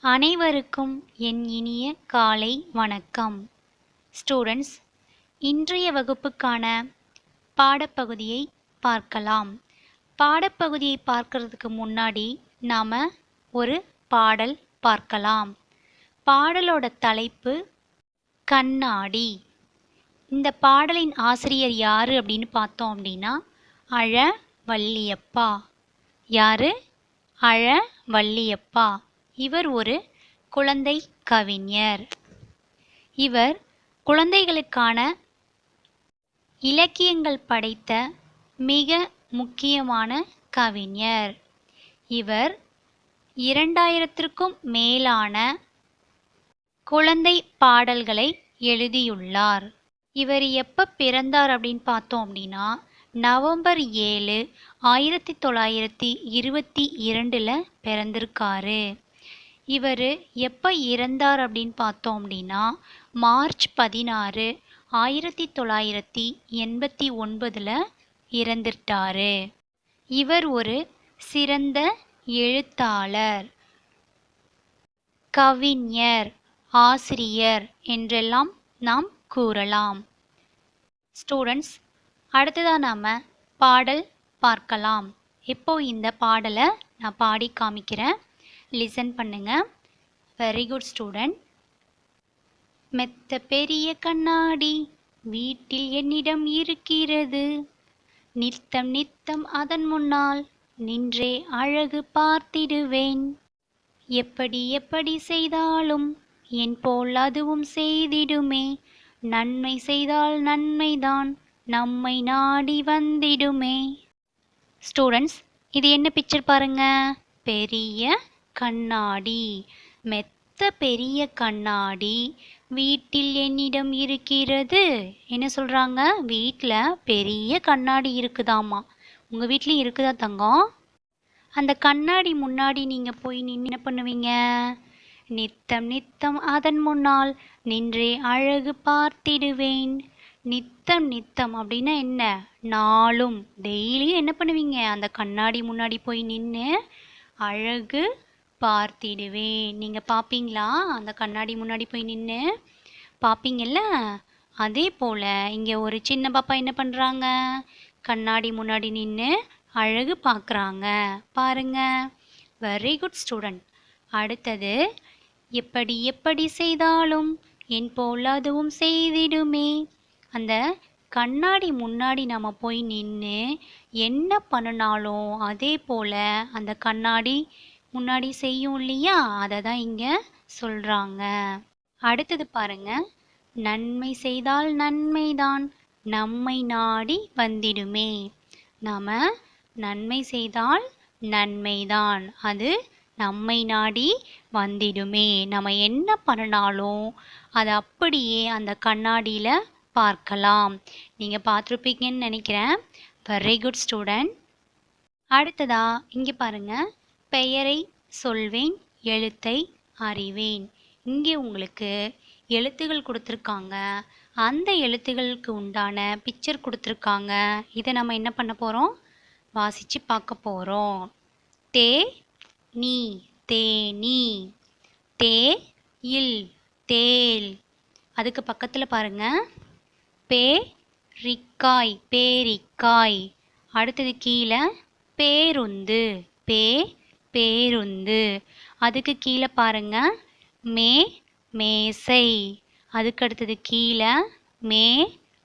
அனைவருக்கும் என் இனிய காலை வணக்கம். ஸ்டூடெண்ட்ஸ், இன்றைய வகுப்புக்கான பாடப்பகுதியை பார்க்கலாம். பாடப்பகுதியை பார்க்கறதுக்கு முன்னாடி நாம் ஒரு பாடல் பார்க்கலாம். பாடலோட தலைப்பு கண்ணாடி. இந்த பாடலின் ஆசிரியர் யார் அப்படின்னு பார்த்தோம் அப்படின்னா அழ வள்ளியப்பா. யார்? அழ வள்ளியப்பா. இவர் ஒரு குழந்தை கவிஞர். இவர் குழந்தைகளுக்கான இலக்கியங்கள் படைத்த மிக முக்கியமான கவிஞர். இவர் 2000க்கும் மேலான குழந்தை பாடல்களை எழுதியுள்ளார். இவர் எப்போ பிறந்தார் அப்படின்னு பார்த்தோம் அப்படின்னா நவம்பர் 7, 1922 பிறந்திருக்காரு. இவர் எப்போ இறந்தார் அப்படின்னு பார்த்தோம் அப்படின்னா மார்ச் 16, 1989 இறந்துட்டாரு. இவர் ஒரு சிறந்த எழுத்தாளர், கவிஞர், ஆசிரியர் என்றெல்லாம் நாம் கூறலாம். ஸ்டூடெண்ட்ஸ், அடுத்ததாக நாம் பாடல் பார்க்கலாம். இப்போ இந்த பாடலை நான் பாடி காமிக்கிறேன். லிசன் பண்ணுங்க. Very good student. மெத்த பெரிய கண்ணாடி வீட்டில் என்னிடம் இருக்கிறது. நித்தம் நித்தம் அதன் முன்னால் நின்றே அழகு பார்த்திடுவேன். எப்படி எப்படி செய்தாலும் என் போல் அதுவும் செய்திடுமே. நன்மை செய்தால் நன்மைதான் நம்மை நாடி வந்திடுமே. ஸ்டூடெண்ட்ஸ், இது என்ன பிக்சர் பாருங்க. பெரிய கண்ணாடி, மெத்த பெரிய கண்ணாடி வீட்டில் என்னிடம் இருக்கிறது. என்ன சொல்கிறாங்க? வீட்டில் பெரிய கண்ணாடி இருக்குதாமா. உங்கள் வீட்லேயும் இருக்குதா தங்கம்? அந்த கண்ணாடி முன்னாடி நீங்கள் போய் நின்று என்ன பண்ணுவீங்க? நித்தம் நித்தம் அதன் முன்னால் நின்றே அழகு பார்த்திடுவேன். நித்தம் நித்தம் அப்படின்னா என்ன? நாளும், டெய்லியும் என்ன பண்ணுவீங்க? அந்த கண்ணாடி முன்னாடி போய் நின்று அழகு பார்த்திடுவேன். நீங்கள் பார்ப்பீங்களா? அந்த கண்ணாடி முன்னாடி போய் நின்று பார்ப்பீங்கல்ல? அதே போல் இங்கே ஒரு சின்ன பாப்பா என்ன பண்ணுறாங்க? கண்ணாடி முன்னாடி நின்று அழகு பார்க்குறாங்க. பாருங்க. Very good student. அடுத்தது, எப்படி எப்படி செய்தாலும் என் போல் அதுவும் செய்திடுமே. அந்த கண்ணாடி முன்னாடி நம்ம போய் நின்று என்ன பண்ணினாலும் அதே போல் அந்த கண்ணாடி முன்னாடி செய்யும் இல்லையா? அதை தான் இங்கே சொல்கிறாங்க. அடுத்தது பாருங்க. நன்மை செய்தால் நன்மைதான் நம்மை நாடி வந்திடுமே. நாம் நன்மை செய்தால் நன்மைதான் அது நம்மை நாடி வந்திடுமே. நம்ம என்ன பண்ணினாலும் அதை அப்படியே அந்த கண்ணாடியில் பார்க்கலாம். நீங்கள் பார்த்துருப்பீங்கன்னு நினைக்கிறேன். Very good student. அடுத்ததா இங்கே பாருங்க. பெயரை சொல்வேன் எழுத்தை அறிவேன். இங்கே உங்களுக்கு எழுத்துகள் கொடுத்துருக்காங்க. அந்த எழுத்துகளுக்கு உண்டான பிக்சர் கொடுத்துருக்காங்க. இதை நம்ம என்ன பண்ண போகிறோம்? வாசித்து பார்க்க போகிறோம். தே நீ, தேனி. தே இல், தேல். அதுக்கு பக்கத்தில் பாருங்க. பே ரிக்காய், பேரிக்காய். அடுத்தது கீழே பேருந்து, பேருந்து. அதுக்கு கீழே பாருங்க. மேசை. அதுக்கு அடுத்தது கீழே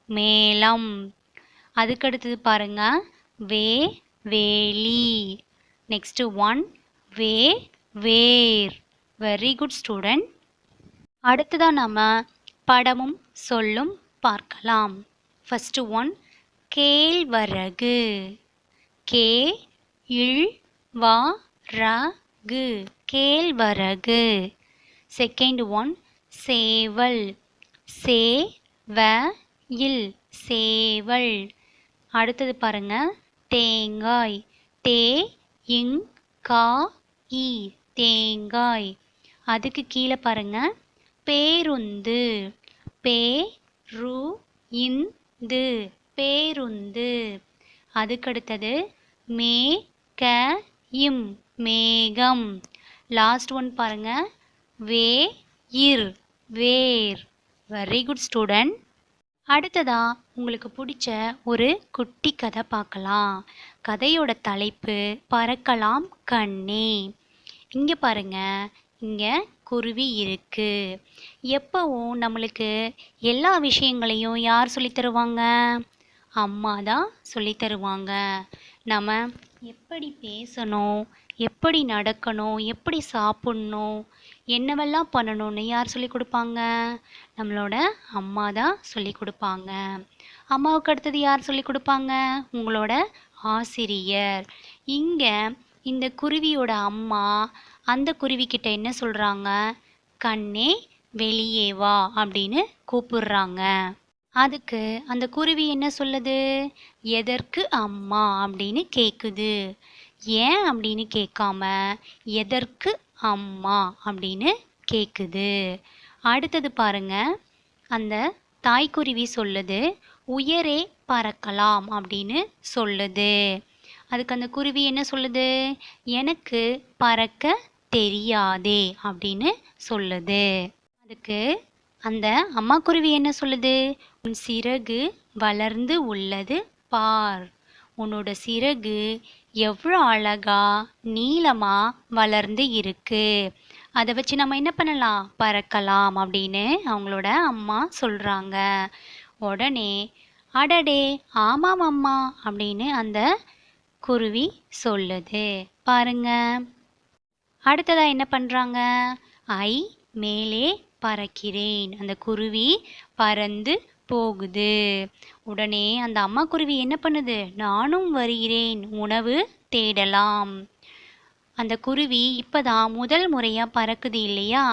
மேளம். அதுக்கு அடுத்தது பாருங்க. வேலி. நெக்ஸ்ட் ஒன் வேர். Very good student. அடுத்ததான் நம்ம படமும் சொல்லும் பார்க்கலாம். ஃபர்ஸ்ட் ஒன் கேழ்வரகு. கே இல் வா ரகு, கேழ்வரகு. செகண்ட் ஒன் சேவல். சேவல், சேவல். அடுத்தது பாருங்க. தேங்காய். தேங்காய், தேங்காய். அதுக்கு கீழே பாருங்க. பேருந்து. பேருந்து, பேருந்து. அதுக்கடுத்தது மேகம், மேகம். லாஸ்ட் ஒன் பாருங்க. வேர் வேர். Very good student. அடுத்ததா உங்களுக்கு பிடிச்ச ஒரு குட்டி கதை பார்க்கலாம். கதையோட தலைப்பு பறக்கலாம் கண்ணே. இங்கே பாருங்க, இங்கே குருவி இருக்கு. எப்பவும் நம்மளுக்கு எல்லா விஷயங்களையும் யார் சொல்லித் தருவாங்க? அம்மா தான் சொல்லித் தருவாங்க. நம்ம எப்படி பேசணும், எப்படி நடக்கணும், எப்படி சாப்பிட்ணும், என்னவெல்லாம் பண்ணணும்னு யார் சொல்லிக் கொடுப்பாங்க? நம்மளோட அம்மா தான் சொல்லிக் கொடுப்பாங்க. அம்மாவுக்கு அடுத்தது யார் சொல்லிக் கொடுப்பாங்க? உங்களோட ஆசிரியர். இங்கே இந்த குருவியோட அம்மா அந்த குருவிக்கிட்ட என்ன சொல்கிறாங்க? கண்ணே வெளியே வா அப்படின்னு கூப்பிடுறாங்க. அதுக்கு அந்த குருவி என்ன சொல்லுது? எதற்கு அம்மா அப்படின்னு கேட்குது. ஏன் அப்படின்னு கேட்காம எதற்கு அம்மா அப்படின்னு கேட்குது. அடுத்தது பாருங்க, அந்த தாய்க்குருவி சொல்லுது உயரே பறக்கலாம் அப்படின்னு சொல்லுது. அதுக்கு அந்த குருவி என்ன சொல்லுது? எனக்கு பறக்க தெரியாதே அப்படின்னு சொல்லுது. அதுக்கு அந்த அம்மா குருவி என்ன சொல்லுது? உன் சிறகு வளர்ந்து உள்ளது பார். உன்னோட சிறகு எவ்வளோ அழகா நீளமா வளர்ந்து இருக்கு. அதை வச்சு நம்ம என்ன பண்ணலாம்? பறக்கலாம் அப்படின்னு அவங்களோட அம்மா சொல்கிறாங்க. உடனே அடடே ஆமாம் அம்மா அப்படின்னு அந்த குருவி சொல்லுது. பாருங்க, அடுத்ததா என்ன பண்ணுறாங்க? ஐ மேலே பறக்கிறேன். அந்த குருவி பறந்து போகுது. உடனே அந்த அம்மா குருவி என்ன பண்ணுது? நானும் வருகிறேன், உணவு தேடலாம். அந்த குருவி இப்போதான் முதல் முறையாக பறக்குது இல்லையா?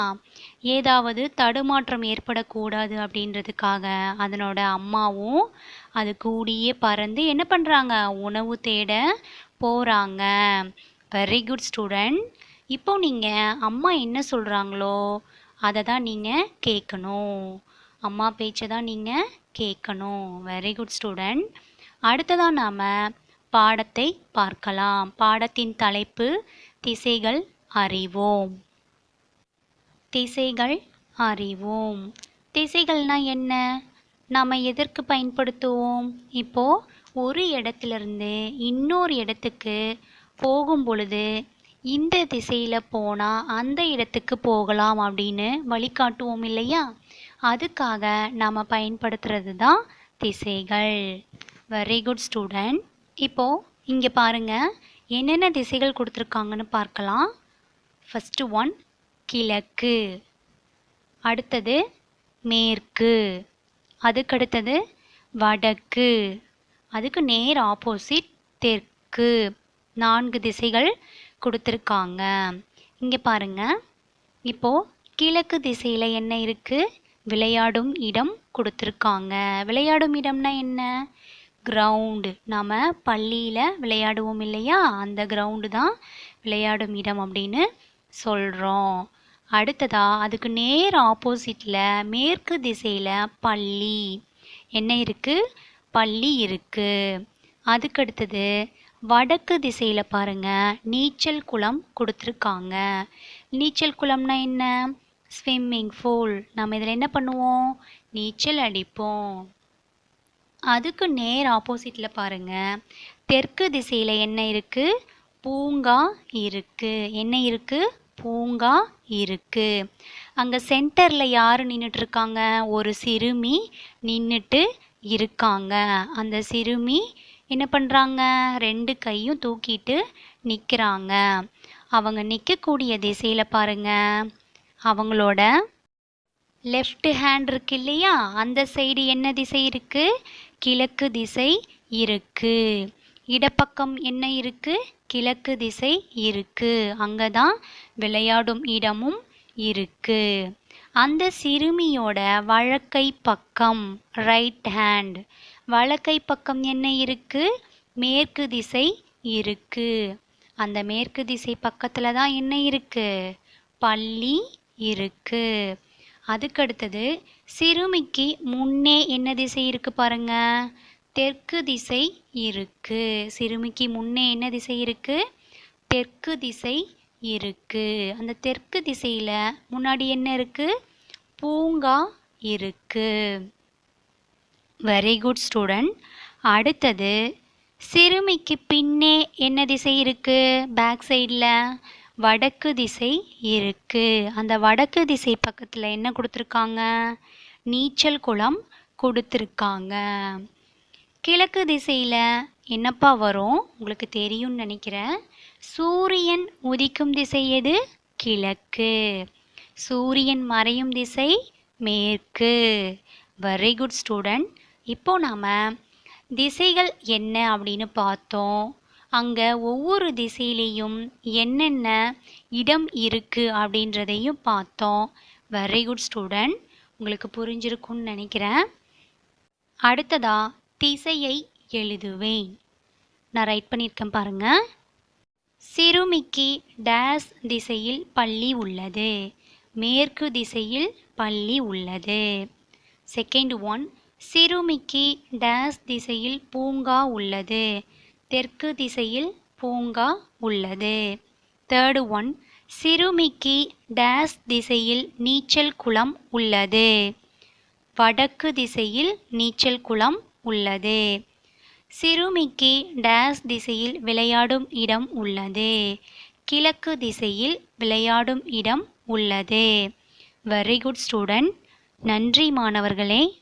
ஏதாவது தடுமாற்றம் ஏற்படக்கூடாது அப்படின்றதுக்காக அதனோட அம்மாவும் அது கூடியே பறந்து என்ன பண்ணுறாங்க? உணவு தேட போகிறாங்க. Very good student. இப்போ நீங்கள் அம்மா என்ன சொல்கிறாங்களோ அதை தான் நீங்கள் கேட்கணும். அம்மா பேச்சை தான் நீங்கள் கேட்கணும். Very good student. அடுத்ததாக நாம் பாடத்தை பார்க்கலாம். பாடத்தின் தலைப்பு திசைகள் அறிவோம். திசைகள் அறிவோம். திசைகள்னால் என்ன? நாம் எதற்கு பயன்படுத்துவோம்? இப்போது ஒரு இடத்துலேருந்து இன்னொரு இடத்துக்கு போகும் பொழுது இந்த திசையில் போனால் அந்த இடத்துக்கு போகலாம் அப்படின்னு வழிகாட்டுவோம் இல்லையா? அதுக்காக நாம் பயன்படுத்துறது தான் திசைகள். Very good student. இப்போது இங்கே பாருங்கள், என்னென்ன திசைகள் கொடுத்துருக்காங்கன்னு பார்க்கலாம். ஃபஸ்ட்டு ஒன் கிழக்கு, அடுத்தது மேற்கு, அதுக்கடுத்தது வடக்கு, அதுக்கு நேர் ஆப்போசிட் தெற்கு. 4 திசைகள் கொடுத்துருக்காங்க. இங்கே பாருங்க, இப்போது கிழக்கு திசையில் என்ன இருக்குது? விளையாடும் இடம் கொடுத்துருக்காங்க. விளையாடும் இடம்னா என்ன? கிரவுண்டு. நாம் பள்ளியில் விளையாடுவோம் இல்லையா? அந்த கிரவுண்டு தான் விளையாடும் இடம் அப்படின்னு சொல்கிறோம். அடுத்ததா அதுக்கு நேர் ஆப்போசிட்டில் மேற்கு திசையில் பள்ளி என்ன இருக்குது? பள்ளி இருக்குது. அதுக்கடுத்தது வடக்கு திசையில் பாருங்கள், நீச்சல் குளம் கொடுத்துருக்காங்க. நீச்சல் குளம்னா என்ன? Swimming pool. நம்ம இதில் என்ன பண்ணுவோம்? நீச்சல் அடிப்போம். அதுக்கு நேர் ஆப்போசிட்டில் பாருங்கள், தெற்கு திசையில் என்ன இருக்குது? பூங்கா இருக்குது. என்ன இருக்குது? பூங்கா இருக்குது. அங்கே சென்டரில் யார் நின்றுட்டுருக்காங்க? ஒரு சிறுமி நின்றுட்டு இருக்காங்க. அந்த சிறுமி என்ன பண்ணுறாங்க? 2 கையும் தூக்கிட்டு நிற்கிறாங்க. அவங்க நிற்கக்கூடிய திசையில் பாருங்கள், அவங்களோட லெஃப்ட் ஹேண்ட் இருக்கு இல்லையா? அந்த சைடு என்ன திசை இருக்குது? கிழக்கு திசை இருக்குது. இடப்பக்கம் என்ன இருக்குது? கிழக்கு திசை இருக்குது. அங்கே தான் விளையாடும் இடமும் இருக்குது. அந்த சிறுமியோட வலக்கை பக்கம் ரைட் ஹேண்ட், வலக்கை பக்கம் என்ன இருக்குது? மேற்கு திசை இருக்குது. அந்த மேற்கு திசை பக்கத்தில் தான் என்ன இருக்குது? பள்ளி இருக்குது. அதுக்கடுத்தது சிறுமிக்கு முன்னே என்ன திசை இருக்குது பாருங்க? தெற்கு திசை இருக்குது. சிறுமிக்கு முன்னே என்ன திசை இருக்குது? தெற்கு திசை இருக்கு. அந்த தெற்கு திசையில் முன்னாடி என்ன இருக்கு? பூங்கா இருக்கு. Very good student. அடுத்தது சிறுமிக்கு பின்னே என்ன திசை இருக்கு? பேக் சைடில் வடக்கு திசை இருக்கு. அந்த வடக்கு திசை பக்கத்தில் என்ன கொடுத்துருக்காங்க? நீச்சல் குளம் கொடுத்துருக்காங்க. கிழக்கு திசையில் என்னப்பா வரும்? உங்களுக்கு தெரியும்னு நினைக்கிறேன். சூரியன் உதிக்கும் திசை எது? கிழக்கு. சூரியன் மறையும் திசை மேற்கு. Very good student. இப்போ நாம் திசைகள் என்ன அப்படின்னு பார்த்தோம். அங்கே ஒவ்வொரு திசையிலையும் என்னென்ன இடம் இருக்குது அப்படின்றதையும் பார்த்தோம். Very good student. உங்களுக்கு புரிஞ்சிருக்கும்னு நினைக்கிறேன். அடுத்ததா திசையை எழுதுவேன். நான் ரைட் பண்ணியிருக்கேன் பாருங்க. சிறுமிக்கு டேஸ் திசையில் பள்ளி உள்ளது. மேற்கு திசையில் பள்ளி உள்ளது. செகண்ட் ஒன், சிறுமிக்கு டேஸ் திசையில் பூங்கா உள்ளது. தெற்கு திசையில் பூங்கா உள்ளது. தேர்டு ஒன், சிறுமிக்கு டேஸ் திசையில் நீச்சல் குளம் உள்ளது. வடக்கு திசையில் நீச்சல் குளம் உள்ளது. சிறுமிக்கு டேஸ் திசையில் விளையாடும் இடம் உள்ளது. கிழக்கு திசையில் விளையாடும் இடம் உள்ளது. Very good student. நன்றி மாணவர்களே.